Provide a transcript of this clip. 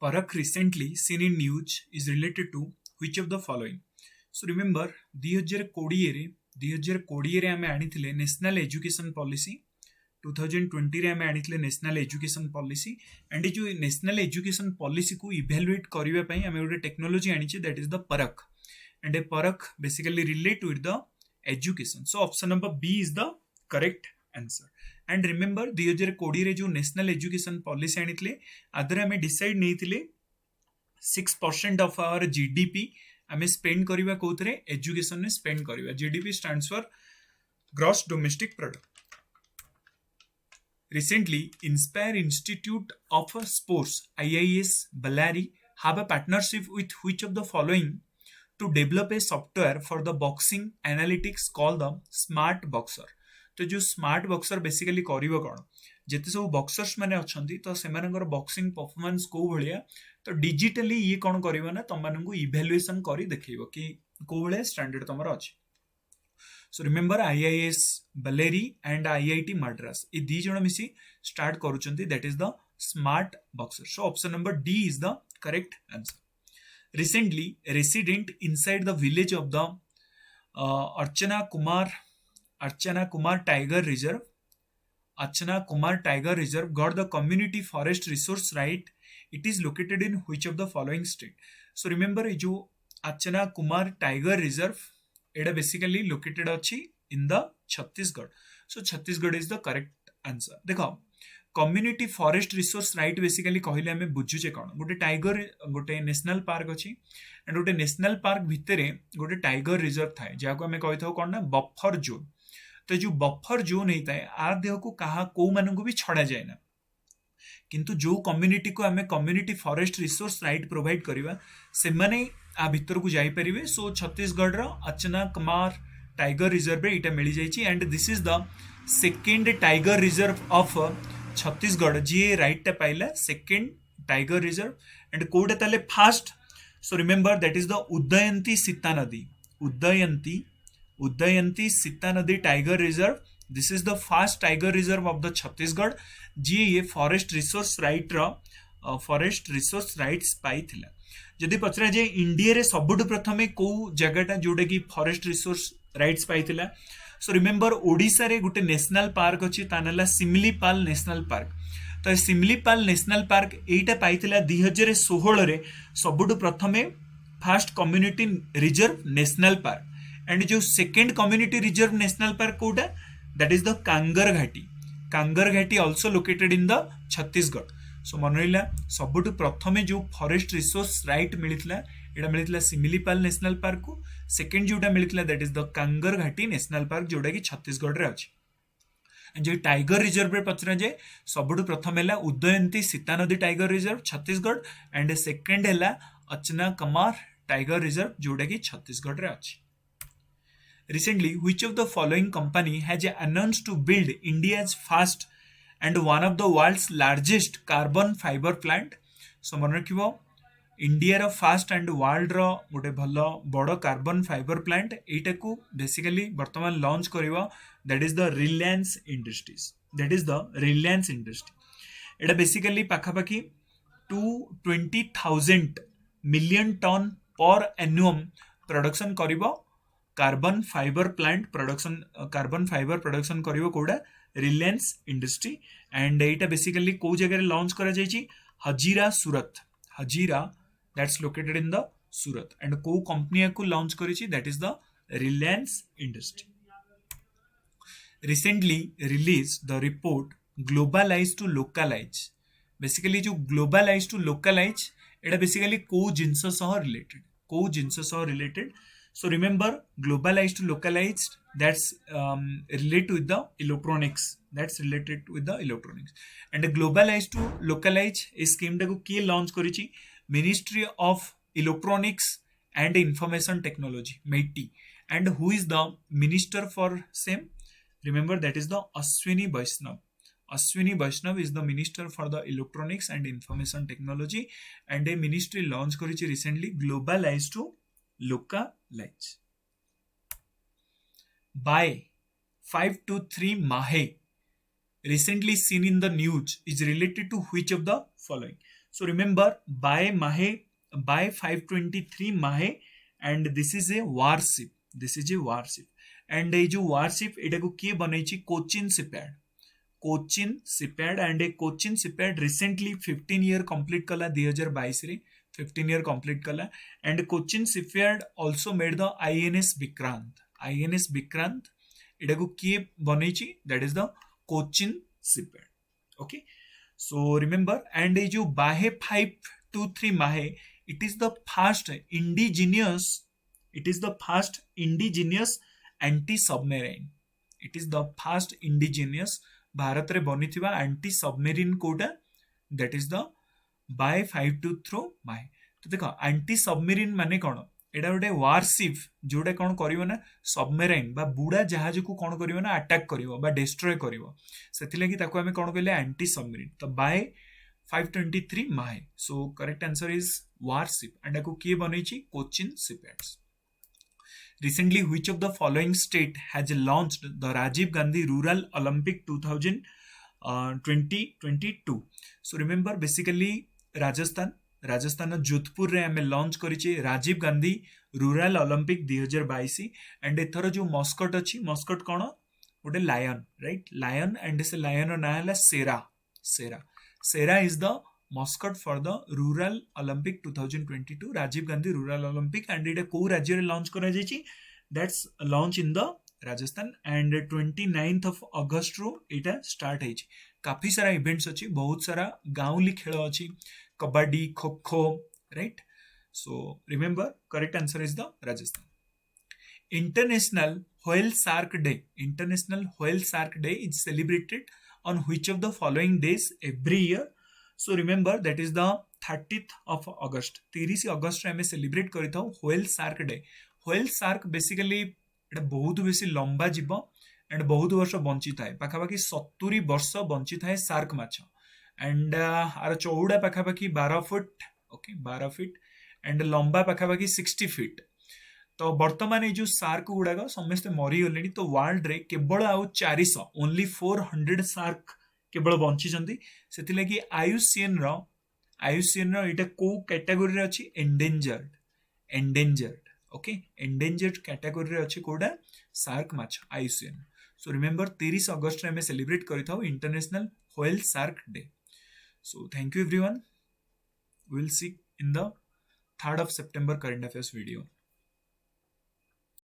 Parak recently seen in news is related to which of the following? So remember 2020 रे 2020 रे आमे आनिथिले national education policy 2020 रे आमे आनिथिले नेशनल एजुकेशन पॉलिसी एंड जो नेशनल एजुकेशन पॉलिसी को इवैल्यूएट करबा पई आमे गोटे टेक्नोलॉजी आनिचे that is the perk and a perk basically relate with the education so option number B is the correct answer and remember 2020 रे जो national education policy आनिथिले आदर आमे डिसाइड नेइथिले 6% ऑफ आवर जीडीपी आमे स्पेंड करिबा कोथरे एजुकेशन ने स्पेंड करिबा GDP stands for gross domestic product Recently, Inspire Institute of Sports (IIS) Ballari have a partnership with which of the following to develop a software for the boxing analytics called the Smart Boxer. तो जो smart boxer basically करिवो कोन जेते सब boxers माने अछंती तो सेमानकर boxing performance को भलिया तो digitally ये कोन करिवो ना तम मानकु इवैल्यूएशन करी देखैबो कि को भले स्टैंडर्ड तमर अछि so remember IIS Ballari and IIT Madras ये दी जण मिसी स्टार्ट करूचंती that is the smart boxer so option number D is the correct answer recently resident inside the village of the Achanakmar tiger reserve Achana Kumar Tiger Reserve got the community forest resource right. It is located in which of the following state? So remember जो Achana Kumar Tiger Reserve it basically located अच्छी in the Chhattisgarh. So Chhattisgarh is the correct answer. देखो community forest resource right basically कहले हमें बुझुचे कौन गोटे tiger गोटे national park अच्छी and गोटे नेशनल पार्क भितरे गोटे टाइगर रिजर्व थाए जहाँ को हमें कही था कौन ना बफर जोन तो जो बफर जोन होता है आ देह को कहा को मानक भी छड़ा जाए ना किंतु जो कम्युनिटी को हमें community forest resource right provide करवा से माने आ भीतर को जाई परिवे सो छत्तीसगढ़ रो अचना कुमार टाइगर रिजर्व रे इटा मिली जाईची and this is the second tiger reserve of Chhattisgarh जी राइट टा पाइला सेकंड टाइगर रिजर्व एंड कोडे ताले first so remember that is the Udanti Sitanadi Udanti Sitanadi tiger reserve this is the first tiger reserve of the Chhattisgarh जी ये forest resource right रो forest resource rights पाइथिला जदि पचरा जे India रे सबुठ प्रथमे को जगहटा जोडे की फॉरेस्ट रिसोर्स राइट्स पाइथिला सो रिमेंबर ओडिसा रे गुटे नेशनल पार्क अछि तानला सिमलीपाल नेशनल पार्क तो सिमलीपाल नेशनल पार्क एटा पाइथिला 2016 रे सबुठ प्रथमे first community reserve national park and जो second community reserve national park कोटा that is the Kanger Ghati also located in the Chhattisgarh so मन रहा सबुठ प्रथमे जो फॉरेस्ट रिसोर्स राइट मिलता एटा मिलता सिमिलीपाल नेशनल पार्क को सेकेंड जोटा मिलता दैट इज द कांगर घाटी नेशनल पार्क जोटा कि छत्तीसगढ़ रे अछि जो टाइगर रिजर्व रे पचरा जाए सबुठ प्रथम है उदयंती Sitanadi tiger reserve Chhattisgarh and second है अचना कुमार टाइगर रिजर्व जोटा कि छत्तीसगढ़ रे अछि Recently, which of the following company has announced to build India's first and one of the world's largest carbon fiber plant? So मन रखिबो इंडिया रो फर्स्ट एंड वर्ल्ड रो गोटे भलो बड़ो कार्बन फाइबर प्लांट एटा को बेसिकली वर्तमान लॉन्च करिवो that is the Reliance industry एटा बेसिकली पाखापाखी 220,000 million ton per annum production करिवो कार्बन फाइबर प्रोडक्शन करिवो कोडा रिलायंस इंडस्ट्री एंड एटा बेसिकली को जगह लॉन्च करा जायछि Hazira that's located in the Surat and को कंपनी को लॉन्च करिछि that is the Reliance industry recently release the report globalise to localise basically जो ग्लोबलाइज टू लोकलाइज एटा बेसिकली को जिंस सह related So remember, globalized to localized, that's related with the electronics. And the globalized to localized is scheme को किए launch करिछि Ministry of Electronics and Information Technology, MEITI. And who is the minister for same? Remember that is the Ashwini Vaishnav. Ashwini Vaishnav is the minister for the electronics and information technology, and a ministry launch करिछि recently globalized to localize. By 523 Mahe recently seen in the news is related to which of the following? So remember by 523 Mahe, and this is a warship. This is a warship. And ये जो warship एटा को किए बनैछि Cochin shipyard. Cochin shipyard and ए Cochin shipyard recently 15 year complete कला 2022 रे 15 year complete कला. And Cochin shipyard also made the INS Vikrant एटा को किए बनैछि that is the Cochin shipyard. Okay, so remember, and ये जो बाहे 523 माहे, it is the first indigenous anti-submarine. It is the first indigenous Bharat रे बनिथिबा एंटी सबमेरिन कोटा, that is the by 523 Mahe. तो देखो एंटी सबमेरिन माने कोन, एटा गोटे वारशिप जोटा कौन करिवो ना सबमेराइन बा बुड़ा जहाज को कौन करिवो ना अटैक करिवो बा डिस्ट्रॉय करिवो, सेति लागि ताको हमें कौन कहले एंटी सबमेरिन. तो by 523 Mahe. So correct answer is warship. And को किए बनैछि Cochin shipyards. Recently, which of the following state has launched the Rajiv Gandhi Rural Olympic 2022? So remember, basically Rajasthan Jodhpur रे हमें लॉन्च करिचे Rajiv Gandhi rural Olympic 2022. And एथर जो मस्कट अछि, मस्कट कोन गोटे लायन, राइट, लायन. एंड से लायन ना हला सेरा is the mascot for the rural Olympic 2022 Rajiv Gandhi rural Olympic. And एटा को राज्य रे लॉन्च करा जायछि, that's launch in the Rajasthan. And 29th of August रो एटा स्टार्ट हेछि. काफी सारा इवेंट्स अछि, बहुत सारा गाउँली खेल अछि, kabaddi, kho kho, right. So remember, correct answer is the Rajasthan. International whale shark day is celebrated on which of the following days every year? So remember, that is the 30th of August. 30 अगस्त रे हमें सेलिब्रेट करिथाउ whale shark day. Whale shark basically एटा बहुत बेसी लंबा जीव and बहुत वर्ष बंची थाए, पाखापाखि 70 वर्ष बंची थाए शार्क माछ. एंड आर चौड़ा पाखापाखि 12 फुट, ओके 12 फीट, एंड लंबा पाखापाखि 60 फीट. तो वर्तमान जो शार्क गुड़ाक समस्ते मरीगले. तो वर्ल्ड रे केवल आउ 400, ओनली 400 शार्क केवल बंची. से लगी आईयूसीएन रो इटा को कैटेगोरी रे अछि, एंडेंजर्ड. ओके, एंडेंजर्ड कैटेगोरी रे अछि कोडा शार्क माछ आईयूसीएन. सो रिमेंबर, 30 अगस्त रे हमें सेलिब्रेट करिथाउ international whale shark day. So thank you everyone. We will see in the 3rd of September current affairs video.